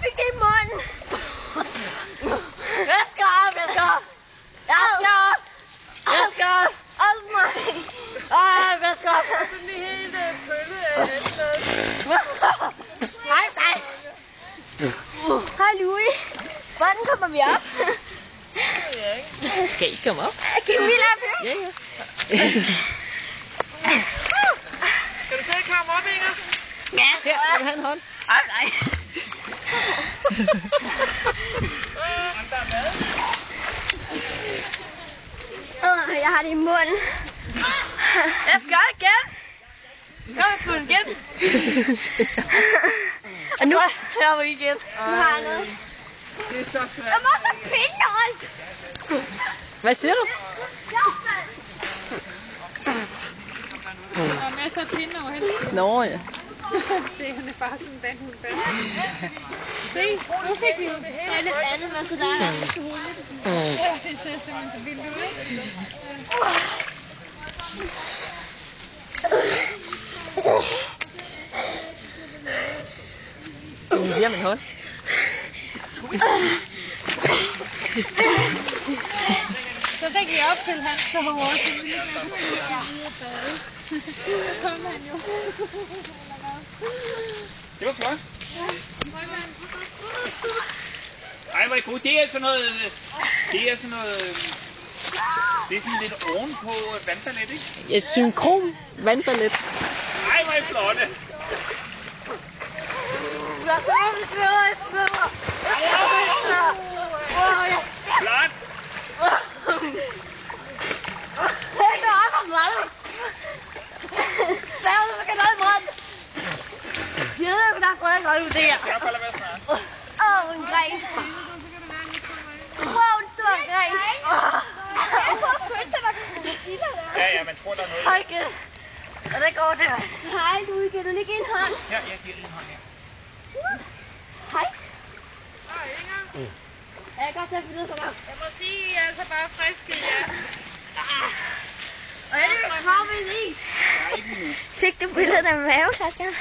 fik det i munden. Jeg skal op. Åh mig. Jeg skal op. Sådan lige helt pølle af Nej. Hej Louis. Hvordan kommer vi op? Kan I komme op? Kan vi lade det? Ja. Skal du selv komme op, Inger? Ja. Her, vil du have en hånd? Nej. Jeg har det i munden. Jeg skal igen. Kom igen. Og nu Her var I igen. har jeg noget. Det er så svært. Jeg må få pindehold. Hvad siger du? Der er masser af pinde overalt. Nå ja. Se, han er bare sådan en bandhund. Se, nu fik vi jo det hele. Det er lidt andet, men så der er Ja, det ser simpelthen så vildt ud, ikke? Giv min hånd. Så fik vi opfyldt hans behov også. Så kom han jo. Det var flot. Ej, hvor er I gode. Det er sådan noget... Det er sådan lidt ovenpå vandballet, ikke? Ja, synkron vandballet. Ej, hvor er I flotte. Jeg svømmer. Flot. Det er også meget. Hvad er det, noget brand? Jeg ved ikke, der er godt ud der. Jeg kan lade være snart. En gren. Wow, en stor gren. Jeg får følt, at der kan sige der. Ja, man tror, der er noget. Hej, Gæt. Og der går det. Hej, Louis. Kan du lægge en hånd? Ja, jeg giver lige en hånd her. Hej. Hej, Inger. Jeg kan godt tage videre for dig. Jeg må sige, I er altså bare friske, ja. Og jeg er jo is. Nej, ikke nu. Fik du billedet af mave, Christian?